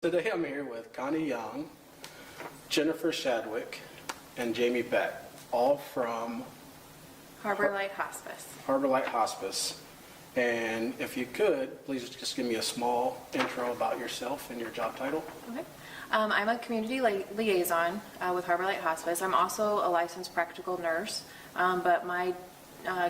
Today I'm here with Connie Young, Jennifer Shadwick, and Jamie Beck, all from Harbor Light Hospice. Harbor Light Hospice. And if you could, please just give me a small intro about yourself and your job title. Okay. I'm a community liaison with Harbor Light Hospice. I'm also a licensed practical nurse, but my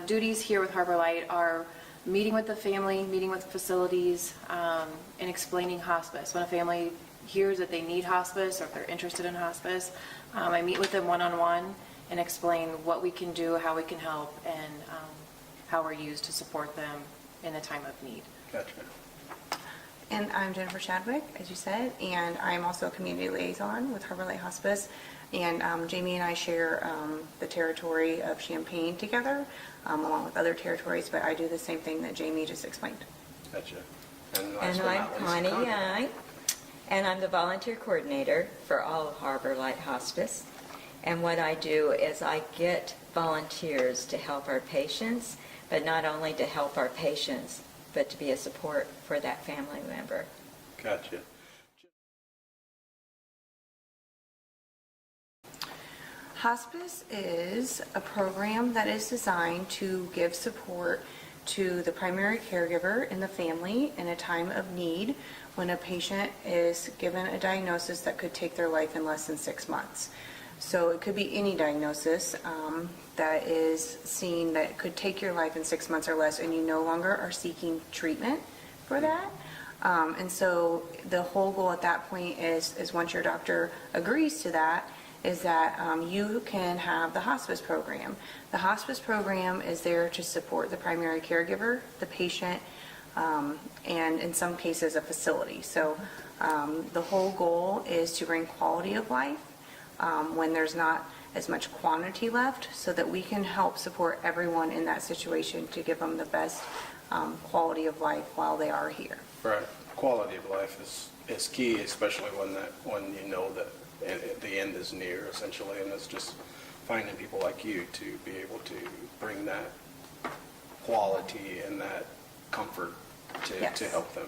duties here with Harbor Light are meeting with the family, meeting with facilities, and explaining hospice. When a family hears that they need hospice or if they're interested in hospice, I meet with them one-on-one and explain what we can do, how we can help, and how we're used to support them in a time of need. Gotcha. And I'm Jennifer Shadwick, as you said, and I'm also a community liaison with Harbor Light Hospice. And Jamie and I share the territory of Champaign together, along with other territories, but I do the same thing that Jamie just explained. Gotcha. And I'm Connie Young, and I'm the volunteer coordinator for all of Harbor Light Hospice. And what I do is I get volunteers to help our patients, but not only to help our patients, but to be a support for that family member. Gotcha. Hospice is a program that is designed to give support to the primary caregiver in the family in a time of need when a patient is given a diagnosis that could take their life in less than 6 months. So it could be any diagnosis that is seen that could take your life in 6 months or less, and you no longer are seeking treatment for that. And so the whole goal at that point is once your doctor agrees to that, is that you can have the hospice program. The hospice program is there to support the primary caregiver, the patient, and in some cases a facility. So the whole goal is to bring quality of life when there's not as much quantity left, so that we can help support everyone in that situation to give them the best quality of life while they are here. Right. Quality of life is key, especially when you know that the end is near, essentially, and it's just finding people like you to be able to bring that quality and that comfort to help them.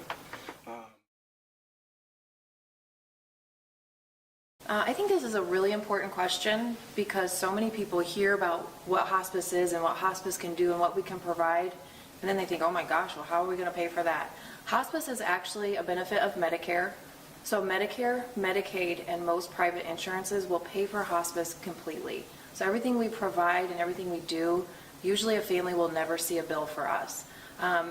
I think this is a really important question because so many people hear about what hospice is and what hospice can do and what we can provide, and then they think, oh my gosh, well, how are we going to pay for that? Hospice is actually a benefit of Medicare. So Medicare, Medicaid, and most private insurances will pay for hospice completely. So everything we provide and everything we do, usually a family will never see a bill for us.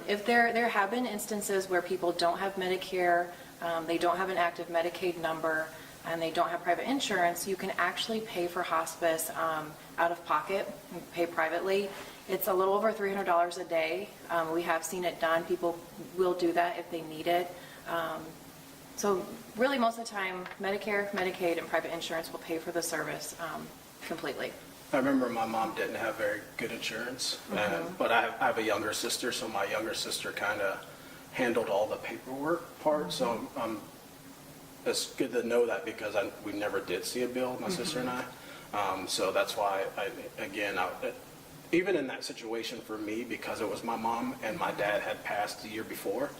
If there have been instances where people don't have Medicare, they don't have an active Medicaid number, and they don't have private insurance, you can actually pay for hospice out of pocket and pay privately. It's a little over $300 a day. We have seen it done. People will do that if they need it. So really most of the time, Medicare, Medicaid, and private insurance will pay for the service completely. I remember my mom didn't have very good insurance, but I have a younger sister, so my younger sister kind of handled all the paperwork part. So it's good to know that because we never did see a bill, my sister and I. So that's why, even in that situation for me, because it was my mom and my dad had passed the year before,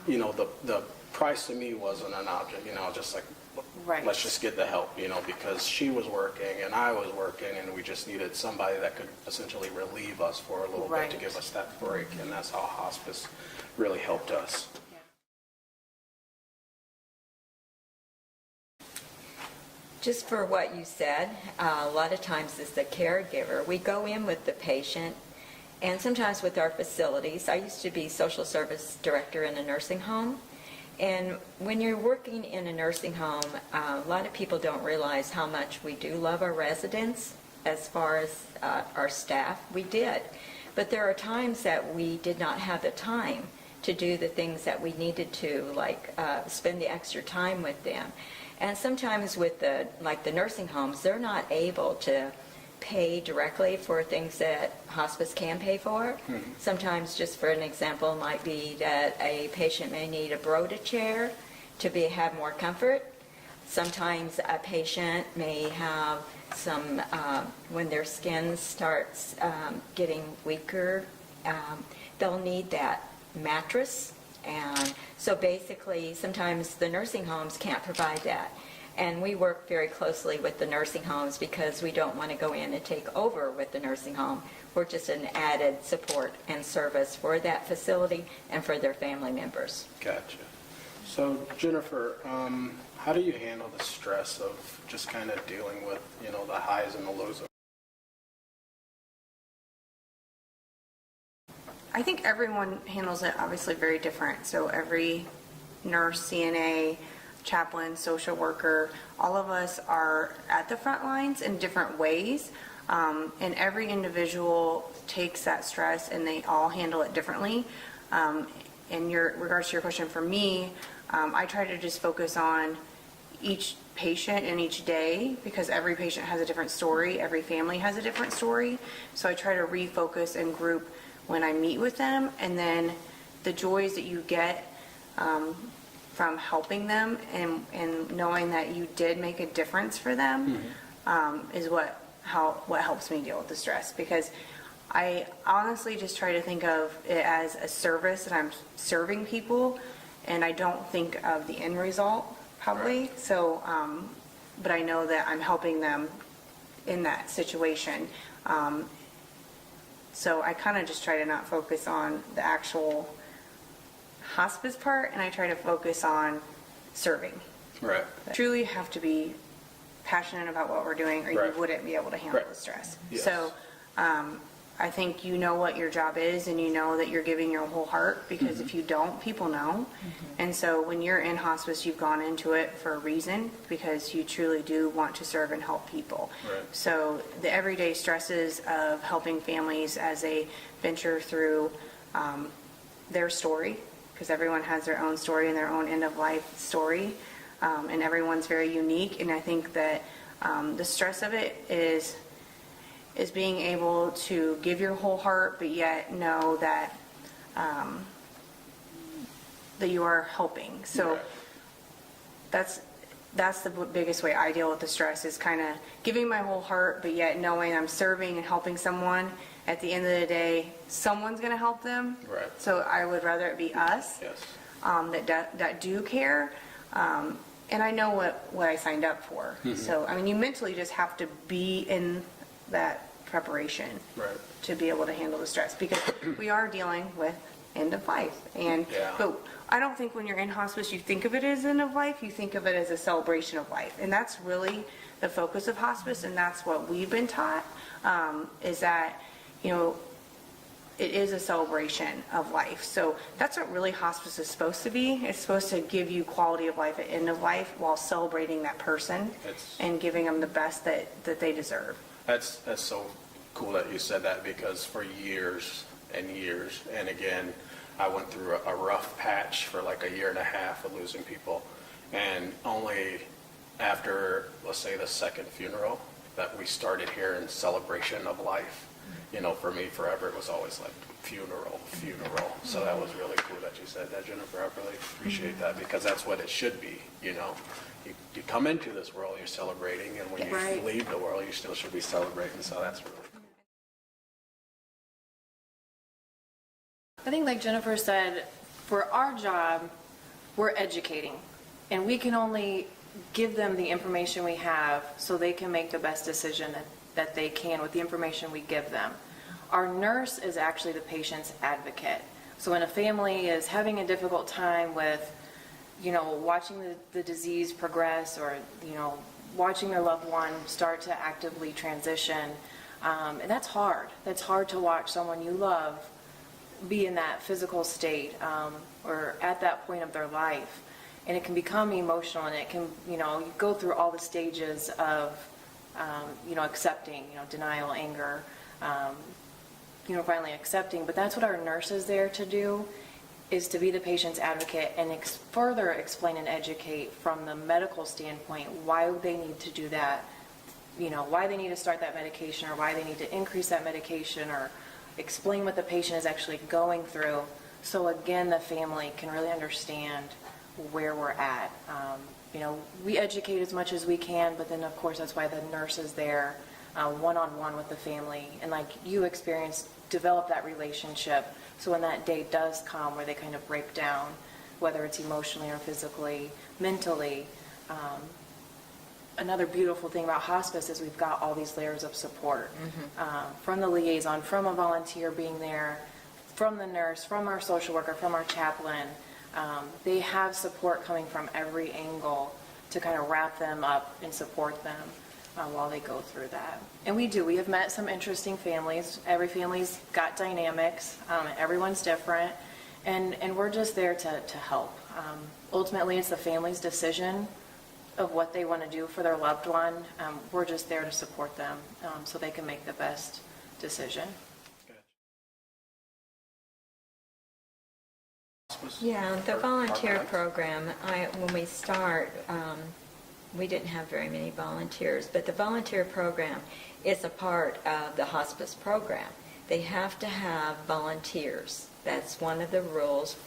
you know, the price to me wasn't an object, you know, just like, Right. Let's just get the help, you know, because she was working and I was working and we just needed somebody that could essentially relieve us for a little bit to give us that break, and that's how hospice really helped us. Just for what you said, a lot of times as the caregiver, we go in with the patient, and sometimes with our facilities. I used to be social service director in a nursing home, and when you're working in a nursing home, a lot of people don't realize how much we do love our residents. As far as our staff, we did. But there are times that we did not have the time to do the things that we needed to, like spend the extra time with them. And sometimes with the nursing homes, they're not able to pay directly for things that hospice can pay for. Sometimes, just for an example, might be that a patient may need a Broda chair to have more comfort. Sometimes a patient may have some, when their skin starts getting weaker, they'll need that mattress And so basically, sometimes the nursing homes can't provide that. And we work very closely with the nursing homes because we don't want to go in and take over with the nursing home. We're just an added support and service for that facility and for their family members. Gotcha. So Jennifer, how do you handle the stress of just kind of dealing with, you know, the highs and the lows of? I think everyone handles it obviously very different. So every nurse, CNA, chaplain, social worker, all of us are at the front lines in different ways. And every individual takes that stress and they all handle it differently. In regards to your question for me, I try to just focus on each patient and each day because every patient has a different story, every family has a different story. So I try to refocus and group when I meet with them, and then the joys that you get from helping them and knowing that you did make a difference for them is what helps me deal with the stress, because I honestly just try to think of it as a service and I'm serving people, and I don't think of the end result probably. Right. So, but I know that I'm helping them in that situation. So I kind of just try to not focus on the actual hospice part, and I try to focus on serving. Right. Truly have to be passionate about what we're doing, or Right. you wouldn't be able to handle Right. the stress. Yes. So I think you know what your job is, and you know that you're giving your whole heart, because if you don't, people know. And so when you're in hospice, you've gone into it for a reason, because you truly do want to serve and help people. Right. So the everyday stresses of helping families as they venture through their story, because everyone has their own story and their own end-of-life story, and everyone's very unique. And I think that the stress of it is being able to give your whole heart, but yet know that that you are helping. So Right. that's the biggest way I deal with the stress, is kind of giving my whole heart, but yet knowing I'm serving and helping someone. At the end of the day, someone's going to help them. Right. So I would rather it be us Yes. that do care. And I know what I signed up for. So, I mean, you mentally just have to be in that preparation Right. to be able to handle the stress, because we are dealing with end of life. And Yeah. but I don't think when you're in hospice you think of it as end of life, you think of it as a celebration of life. And that's really the focus of hospice, and that's what we've been taught, is that, you know, it is a celebration of life. So that's what really hospice is supposed to be. It's supposed to give you quality of life at end of life while celebrating that person and giving them the best that they deserve. That's so cool that you said that, because for years and years, and again, I went through a rough patch for like a year and a half of losing people, and only after, let's say, the second funeral that we started hearing celebration of life. You know, for me, forever, it was always like funeral. So that was really cool that you said that, Jennifer. I really appreciate that, because that's what it should be, you know. You come into this world, you're celebrating, and when Right. you leave the world, you still should be celebrating. So that's really cool. I think like Jennifer said, for our job, we're educating, and we can only give them the information we have so they can make the best decision that they can with the information we give them. Our nurse is actually the patient's advocate. So when a family is having a difficult time with, you know, watching the disease progress, or, you know, watching their loved one start to actively transition, and that's hard. That's hard to watch someone you love be in that physical state, or at that point of their life. And it can become emotional, and it can, you know, you go through all the stages of, you know, accepting, you know, denial, anger, you know, finally accepting. But that's what our nurse is there to do, is to be the patient's advocate and further explain and educate from the medical standpoint why they need to do that, you know, why they need to start that medication, or why they need to increase that medication, or explain what the patient is actually going through. So again, the family can really understand where we're at. You know, we educate as much as we can, but then of course that's why the nurse is there one-on-one with the family, and like you experienced, develop that relationship, so when that day does come where they kind of break down, whether it's emotionally or physically, mentally. Another beautiful thing about hospice is we've got all these layers of support, from the liaison, from a volunteer being there, from the nurse, from our social worker, from our chaplain. They have support coming from every angle to kind of wrap them up and support them while they go through that. And we have met some interesting families. Every family's got dynamics, everyone's different, and we're just there to help. Ultimately, it's the family's decision of what they want to do for their loved one. We're just there to support them so they can make the best decision. Yeah, the volunteer program, when we start, we didn't have very many volunteers, but the volunteer program is a part of the hospice program. They have to have volunteers. That's one of the rules,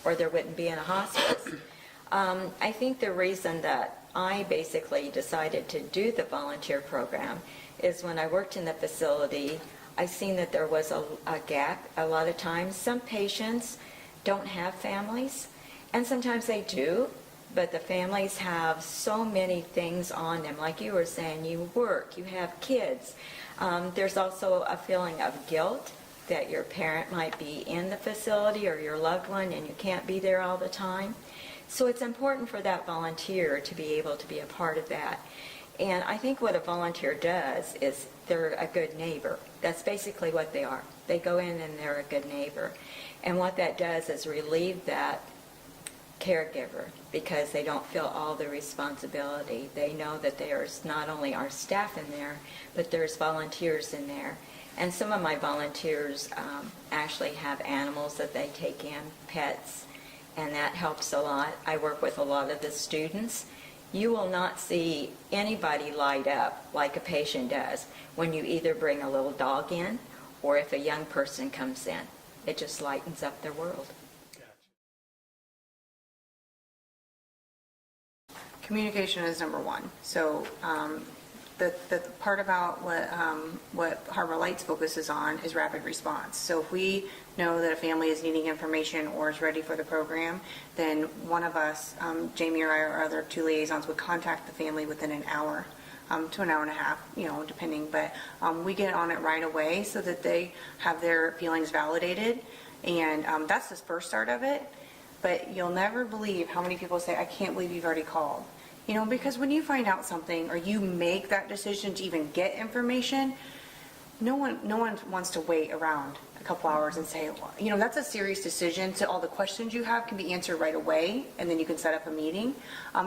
or there wouldn't be in a hospice. I think the reason that I basically decided to do the volunteer program is when I worked in the facility, I seen that there was a gap a lot of times. Some patients don't have families, and sometimes they do, but the families have so many things on them. Like you were saying, you work, you have kids. There's also a feeling of guilt that your parent might be in the facility or your loved one and you can't be there all the time. So it's important for that volunteer to be able to be a part of that. And I think what a volunteer does is they're a good neighbor. That's basically what they are. They go in and they're a good neighbor. And what that does is relieve that caregiver because they don't feel all the responsibility. They know that there's not only our staff in there, but there's volunteers in there. And some of my volunteers actually have animals that they take in, pets, and that helps a lot. I work with a lot of the students. You will not see anybody light up like a patient does when you either bring a little dog in or if a young person comes in. It just lightens up their world. Communication is number one. So the part about what Harbor Lights focuses on is rapid response. So if we know that a family is needing information or is ready for the program, then one of us, Jamie or I or other two liaisons, would contact the family within an hour to an hour and a half, depending. But we get on it right away so that they have their feelings validated. And that's the first start of it. But you'll never believe how many people say, I can't believe you've already called. Because when you find out something or you make that decision to even get information, no one wants to wait around a couple hours and say, well, that's a serious decision. So all the questions you have can be answered right away, and then you can set up a meeting.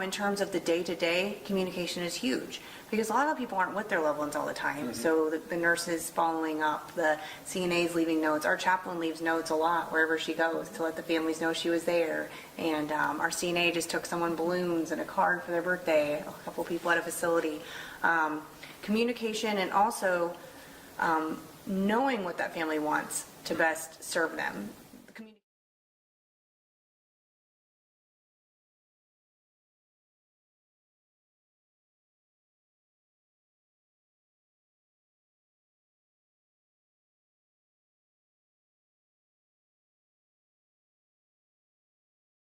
In terms of the day-to-day, communication is huge because a lot of people aren't with their loved ones all the time. So the nurses following up, the CNAs leaving notes. Our chaplain leaves notes a lot wherever she goes to let the families know she was there. And our CNA just took someone balloons and a card for their birthday, a couple people at a facility. Communication and also knowing what that family wants to best serve them.